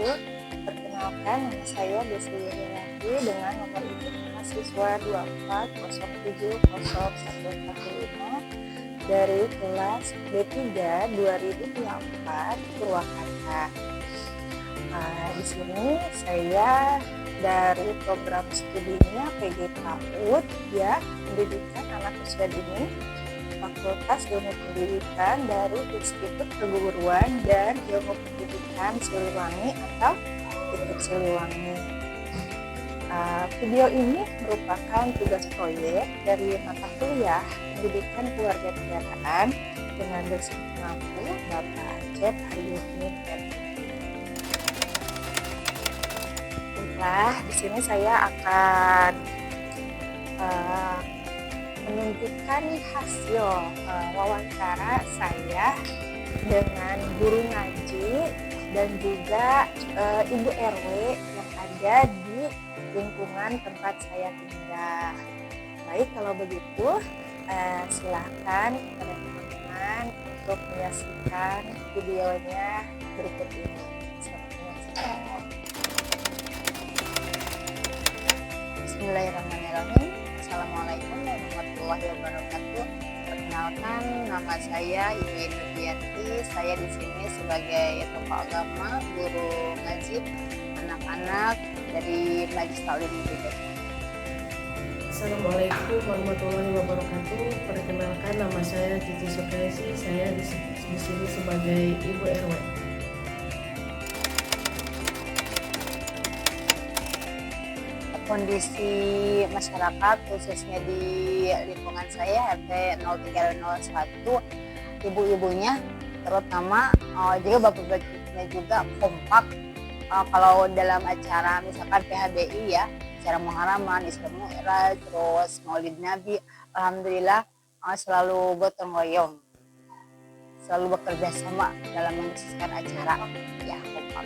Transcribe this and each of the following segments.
Perkenalkan, nama saya Desi Yuniati dengan nomor induk mahasiswa 240701115 dari kelas B3 2024 Purwakarta. Di sini saya dari program studinya PG PAUD ya, pendidikan anak usia dini, Fakultas Ilmu Pendidikan dari Institut Keguruan dan Ilmu Pendidikan Siliwangi atau IPIP Siliwangi. Video ini merupakan tugas proyek dari mata kuliah Pendidikan Kewarganegaraan dengan dosen pengampu Bapak Acep Haryuni. Di sini saya akan menunjukkan hasil wawancara saya dengan guru ngaji dan juga Ibu RW yang ada di lingkungan tempat saya tinggal. Baik, kalau begitu silakan kepada teman-teman untuk menyaksikan videonya berikut ini. Selamat menyaksikan. Bismillahirrahmanirrahim. Assalamualaikum warahmatullahi wabarakatuh. Perkenalkan, nama saya Ibu Yuniati. Saya di sini sebagai tokoh agama, guru ngaji anak-anak dari Majelis Taklim Hidayah. Assalamualaikum warahmatullahi wabarakatuh. Perkenalkan, nama saya Cici Sukaisi. Saya di sini sebagai Ibu RW. Kondisi masyarakat khususnya di lingkungan saya RT 0301, ibu-ibunya terutama juga bapak-bapaknya juga kompak. Kalau dalam acara misalkan PHBI ya, acara Muharraman, Isra Mi'raj, terus Maulid Nabi, alhamdulillah selalu gotong royong, selalu bekerja sama dalam menyukseskan acara ya, kompak.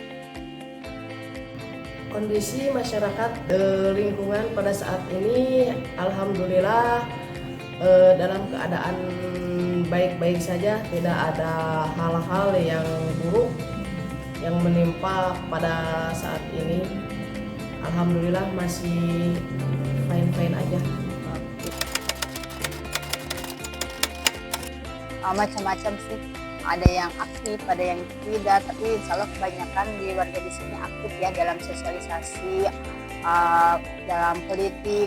Kondisi masyarakat lingkungan pada saat ini alhamdulillah dalam keadaan baik-baik saja, tidak ada hal-hal yang buruk yang menimpa pada saat ini. Alhamdulillah masih fine-fine aja. Macam-macam sih, ada yang aktif, ada yang tidak, tapi insya Allah kebanyakan di warga di sini aktif ya dalam sosialisasi, dalam politik,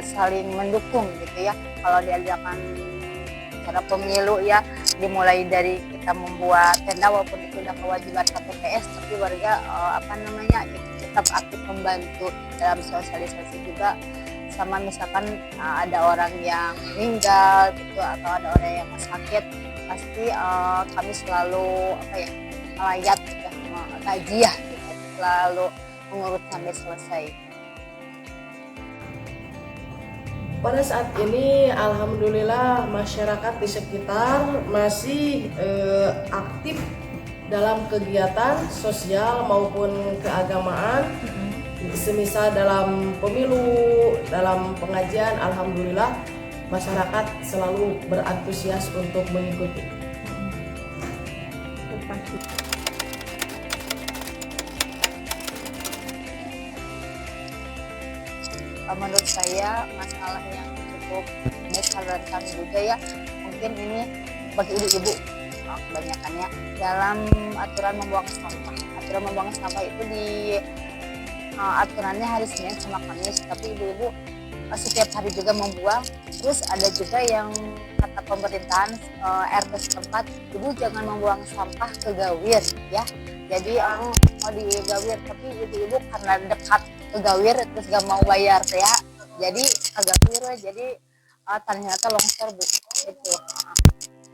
saling mendukung gitu ya. Kalau diadakan cara pemilu ya, dimulai dari kita membuat tenda walaupun itu sudah kewajiban KPPS, tapi warga tetap aktif membantu dalam sosialisasi juga. Sama misalkan ada orang yang meninggal gitu atau ada orang yang sakit, pasti kami selalu melayat gitu, tajiah gitu, selalu mengurus sampai selesai. Pada saat ini alhamdulillah masyarakat di sekitar masih aktif dalam kegiatan sosial maupun keagamaan. Semisal dalam pemilu, dalam pengajian, alhamdulillah masyarakat selalu berantusias untuk mengikuti. Menurut saya masalah yang cukup mengkhawatirkan juga ya, mungkin ini bagi ibu-ibu kebanyakannya dalam aturan membuang sampah. Aturan membuang sampah itu di aturannya hari Senin sama Kamis, tapi ibu-ibu setiap hari juga membuang. Terus ada juga yang kata pemerintahan RT setempat, ibu jangan membuang sampah ke gawir ya. Jadi mau di gawir, tapi ibu-ibu karena dekat ke gawir terus gak mau bayar ya, jadi agak gawir, jadi ternyata longsor bu itu.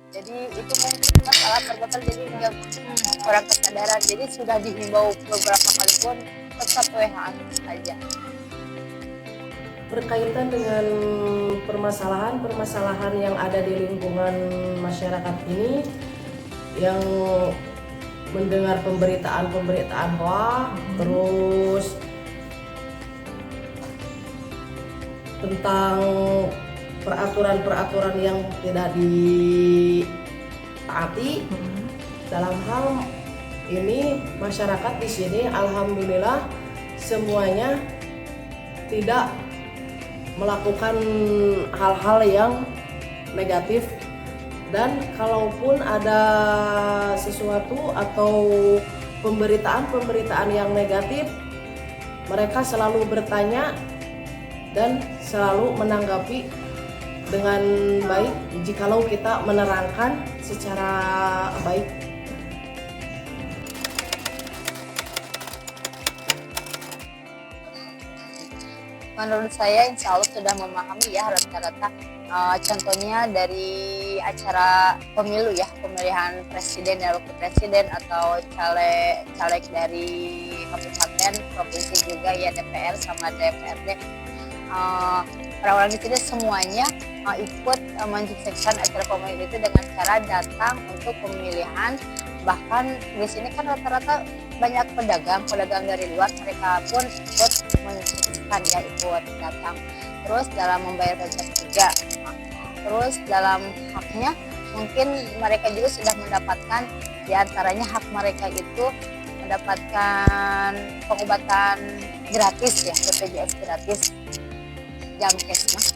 Jadi itu mungkin masalah terbatal, jadi nggak kurang kesadaran. Jadi sudah dihimbau beberapa kali pun tetap WH saja. Berkaitan dengan permasalahan yang ada di lingkungan masyarakat ini, yang mendengar pemberitaan hoax, terus tentang peraturan-peraturan yang tidak ditaati dalam hal ini masyarakat di sini alhamdulillah semuanya tidak melakukan hal-hal yang negatif, dan kalaupun ada sesuatu atau pemberitaan yang negatif, mereka selalu bertanya dan selalu menanggapi dengan baik jikalau kita menerangkan secara baik. Menurut saya insya Allah sudah memahami ya rata-rata, contohnya dari acara pemilu ya, pemilihan presiden dan wakil presiden atau caleg dari kabupaten, provinsi juga ya, DPR sama DPRD. Orang-orang di sini semuanya ikut mensukseskan acara pemilu itu dengan cara datang untuk pemilihan. Bahkan di sini kan rata-rata banyak pedagang dari luar, mereka pun ikut mensukseskan ya, ikut datang. Terus dalam membayar pajak juga, terus dalam haknya mungkin mereka juga sudah mendapatkan, diantaranya hak mereka itu mendapatkan pengobatan gratis ya, BPJS gratis, Jamkesmas.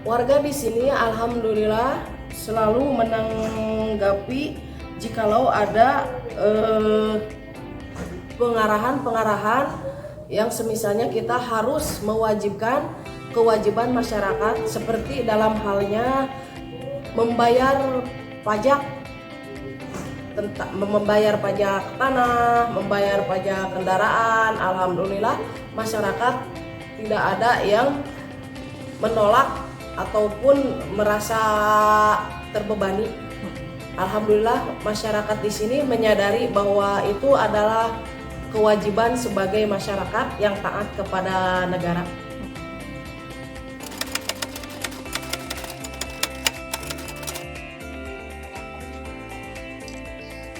Warga di sini alhamdulillah selalu menanggapi jikalau ada pengarahan yang semisalnya kita harus mewajibkan kewajiban masyarakat, seperti dalam halnya membayar pajak tanah, membayar pajak kendaraan. Alhamdulillah masyarakat tidak ada yang menolak ataupun merasa terbebani. Alhamdulillah masyarakat di sini menyadari bahwa itu adalah kewajiban sebagai masyarakat yang taat kepada negara.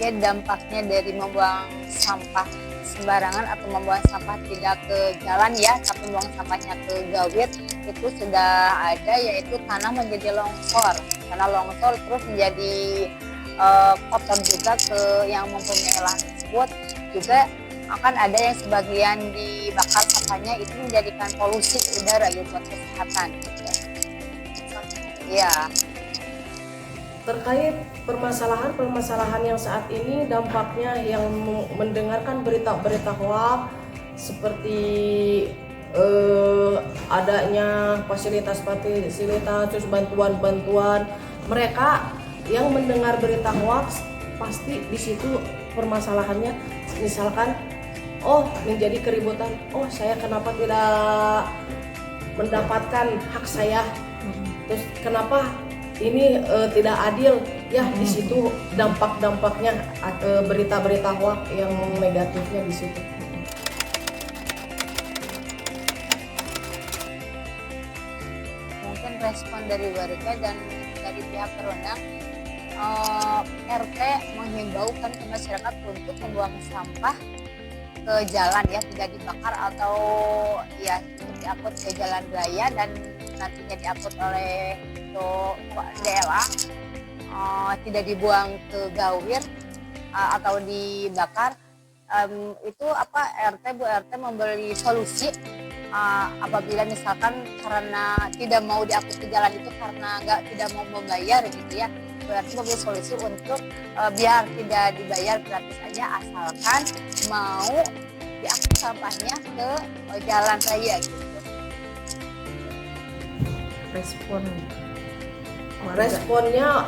Ya, dampaknya dari membuang sampah sembarangan atau membuang sampah tidak ke jalan ya, tapi membuang sampahnya ke gawir, itu sudah ada, yaitu tanah menjadi longsor, terus menjadi kotor juga ke yang mempunyai lahan tersebut. Juga akan ada yang sebagian dibakar sampahnya, itu menjadikan polusi udara gitu buat kesehatan. Ya. Terkait permasalahan yang saat ini, dampaknya yang mendengarkan berita-berita hoax seperti adanya fasilitas terus bantuan, mereka yang mendengar berita hoax pasti di situ permasalahannya, misalkan menjadi keributan, saya kenapa tidak mendapatkan hak saya, terus kenapa ini tidak adil ya. Di situ dampaknya berita-berita hoax yang negatifnya di situ. Mungkin respon dari warga dan dari pihak berwenang, RT menghimbau kan ke masyarakat untuk membuang sampah ke jalan ya, tidak dibakar atau ya diangkut ke jalan raya dan nantinya diangkut oleh DLA, tidak dibuang ke gawir atau dibakar. Itu Bu RT memberi solusi apabila misalkan karena tidak mau diangkut ke jalan itu karena tidak mau membayar gitu ya, berarti memberi solusi untuk biar tidak dibayar gratis aja, asalkan mau diangkut sampahnya ke jalan raya gitu.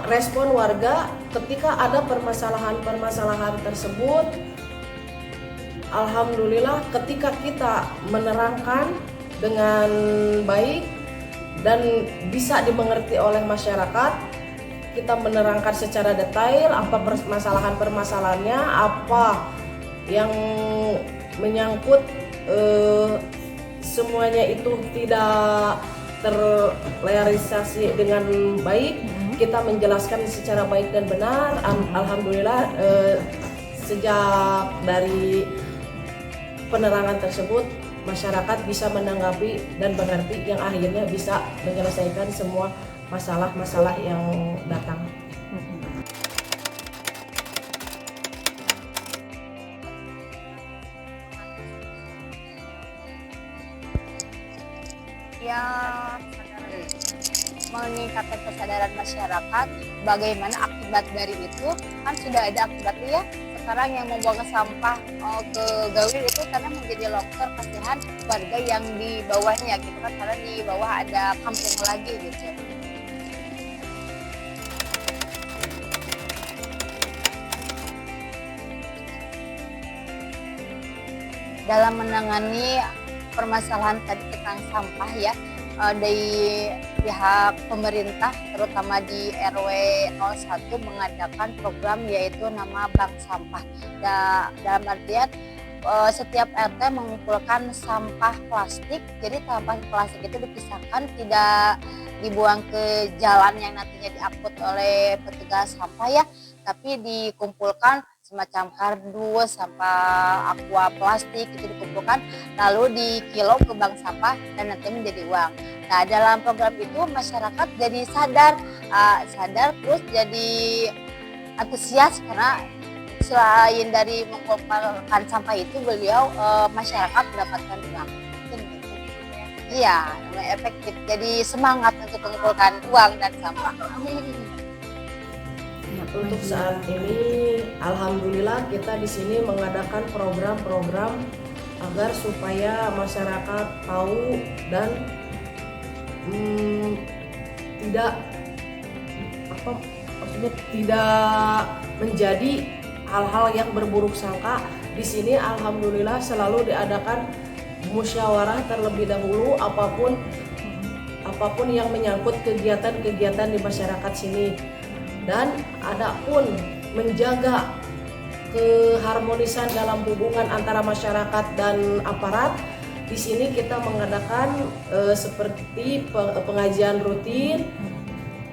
Respon warga ketika ada permasalahan tersebut, alhamdulillah ketika kita menerangkan dengan baik dan bisa dimengerti oleh masyarakat, kita menerangkan secara detail apa permasalahannya, apa yang menyangkut, semuanya itu tidak terrealisasi dengan baik, kita menjelaskan secara baik dan benar. Alhamdulillah sejak dari penerangan tersebut masyarakat bisa menanggapi dan mengerti, yang akhirnya bisa menyelesaikan semua masalah yang datang. supaya meningkatkan kesadaran masyarakat bagaimana akibat dari itu, kan sudah ada akibatnya ya. Sekarang yang membuang sampah ke Gawir itu karena menjadi longsor, kasihan warga yang di bawahnya gitu kan, karena di bawah ada kampung lagi gitu. Dalam menangani permasalahan tadi tentang sampah ya, dari pihak pemerintah terutama di RW 01 mengadakan program yaitu nama Bank Sampah. Dalam artian setiap RT mengumpulkan sampah plastik, jadi sampah plastik itu dipisahkan, tidak dibuang ke jalan yang nantinya diangkut oleh petugas sampah ya, tapi dikumpulkan semacam kardus, sampah aqua plastik itu dikumpulkan lalu dikilo ke bank sampah dan nanti menjadi uang. Nah, dalam program itu masyarakat jadi sadar terus jadi antusias karena selain dari mengumpulkan sampah itu beliau masyarakat mendapatkan uang. Iya, efektif. Jadi semangat untuk mengumpulkan uang dan sampah. Untuk saat ini, alhamdulillah kita di sini mengadakan program-program agar supaya masyarakat tahu dan tidak menjadi hal-hal yang berburuk sangka. Di sini alhamdulillah selalu diadakan musyawarah terlebih dahulu apapun yang menyangkut kegiatan-kegiatan di masyarakat sini. Dan ada pun menjaga keharmonisan dalam hubungan antara masyarakat dan aparat. Di sini kita mengadakan seperti pengajian rutin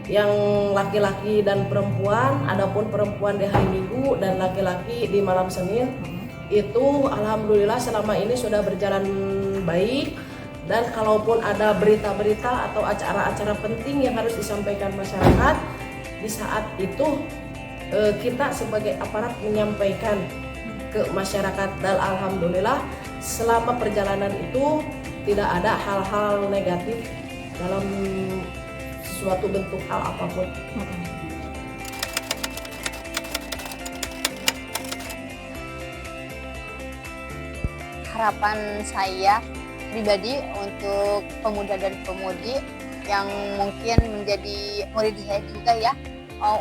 yang laki-laki dan perempuan, adapun perempuan di hari Minggu dan laki-laki di malam Senin. Itu alhamdulillah selama ini sudah berjalan baik. Dan kalaupun ada berita-berita atau acara-acara penting yang harus disampaikan masyarakat, di saat itu kita sebagai aparat menyampaikan ke masyarakat, dan alhamdulillah selama perjalanan itu tidak ada hal-hal negatif dalam suatu bentuk hal apapun. Harapan saya pribadi untuk pemuda dan pemudi yang mungkin menjadi murid saya juga ya,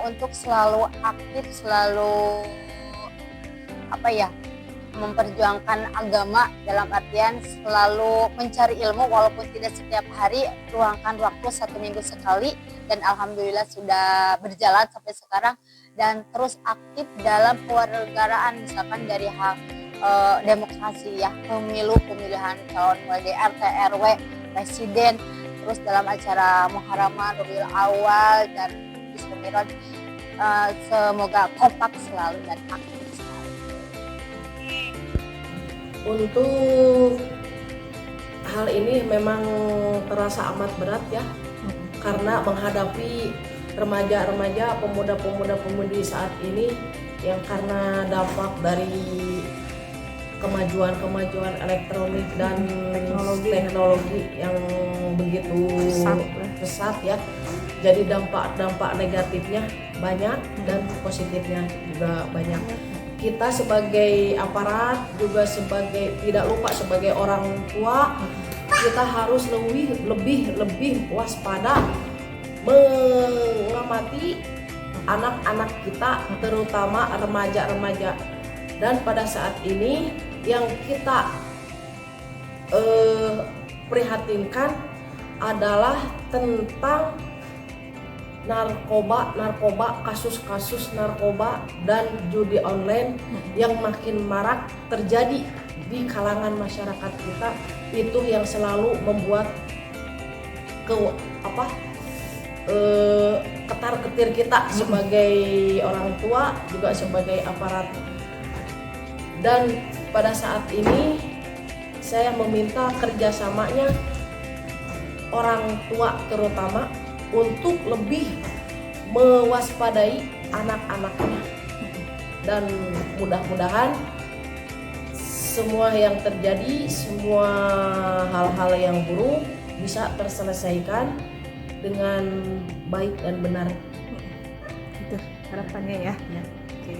untuk selalu aktif, selalu memperjuangkan agama, dalam artian selalu mencari ilmu walaupun tidak setiap hari, luangkan waktu 1 minggu sekali, dan alhamdulillah sudah berjalan sampai sekarang, dan terus aktif dalam kewarganegaraan, misalkan dari hal demokrasi ya, pemilihan calon mulai RT, RW, presiden, terus dalam acara Muharramah, Rabiul Awal dan Bismillah, semoga kompak selalu dan aktif selalu. Untuk hal ini memang terasa amat berat ya, karena menghadapi remaja-remaja, pemuda-pemudi saat ini yang karena dampak dari kemajuan elektronik dan teknologi yang begitu pesat ya, jadi dampak negatifnya banyak dan positifnya juga banyak. Kita sebagai aparat juga tidak lupa sebagai orang tua, kita harus lebih waspada mengamati anak-anak kita, terutama remaja-remaja. Dan pada saat ini yang kita prihatinkan adalah tentang narkoba, kasus-kasus narkoba dan judi online yang makin marak terjadi di kalangan masyarakat kita. Itu yang selalu membuat ketar-ketir kita sebagai orang tua, juga sebagai aparat. Dan pada saat ini saya meminta kerjasamanya orang tua terutama untuk lebih mewaspadai anak-anaknya, dan mudah-mudahan semua yang terjadi, semua hal-hal yang buruk bisa terselesaikan dengan baik dan benar. Itu harapannya ya. Ya. Oke.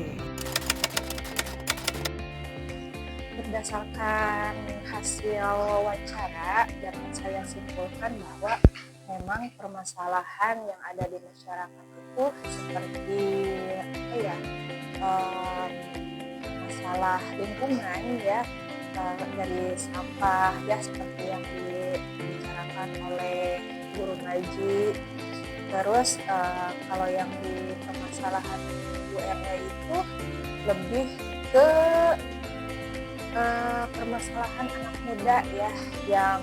Berdasarkan hasil wawancara, dapat saya simpulkan bahwa memang permasalahan yang ada di masyarakat itu seperti apa ya, masalah lingkungan ya, dari sampah ya seperti yang dibicarakan oleh Guru Ngaji. Terus kalau yang di permasalahan Bu RW itu lebih ke permasalahan anak muda ya yang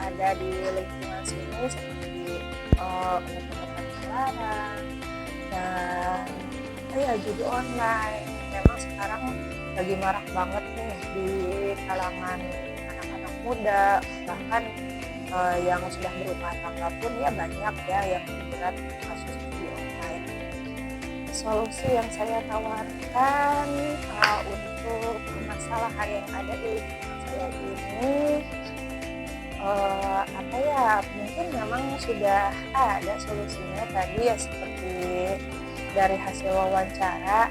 ada di lingkungan sini seperti obat-obatan terlarang dan judi online. Memang sekarang lagi marak banget nih di kalangan anak-anak muda, bahkan yang sudah berumah tangga pun ya banyak ya yang terjerat kasus judi online. Solusi yang saya tawarkan untuk permasalahan yang ada di lingkungan saya ini mungkin memang sudah ada solusinya tadi ya, seperti dari hasil wawancara,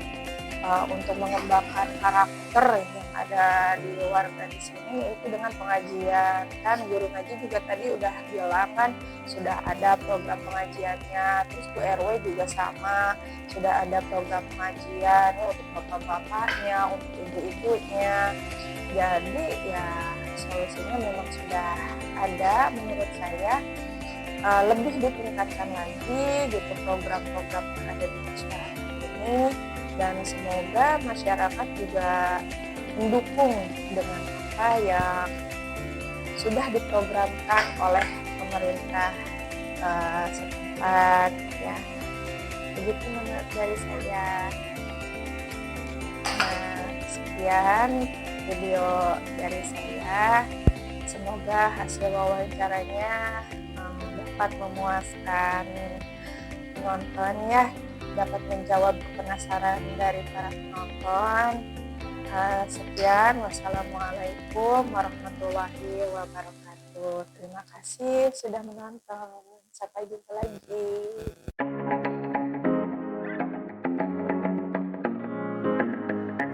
untuk mengembangkan karakter yang ada di warga di sini itu dengan pengajian. Kan Guru Ngaji juga tadi udah bilang kan sudah ada program pengajiannya, terus Bu RW juga sama, sudah ada program pengajian untuk bapak-bapaknya, untuk ibu-ibunya. Jadi ya solusinya memang sudah ada menurut saya. Lebih ditingkatkan lagi gitu program-program yang ada di masyarakat ini, dan semoga masyarakat juga mendukung dengan apa yang sudah diprogramkan oleh pemerintah setempat ya. Begitu menurut dari saya. Sekian video dari saya. Semoga hasil wawancaranya dapat memuaskan penonton ya, dapat menjawab penasaran dari para penonton. Sekian, wassalamualaikum warahmatullahi wabarakatuh. Terima kasih sudah menonton. Sampai jumpa lagi.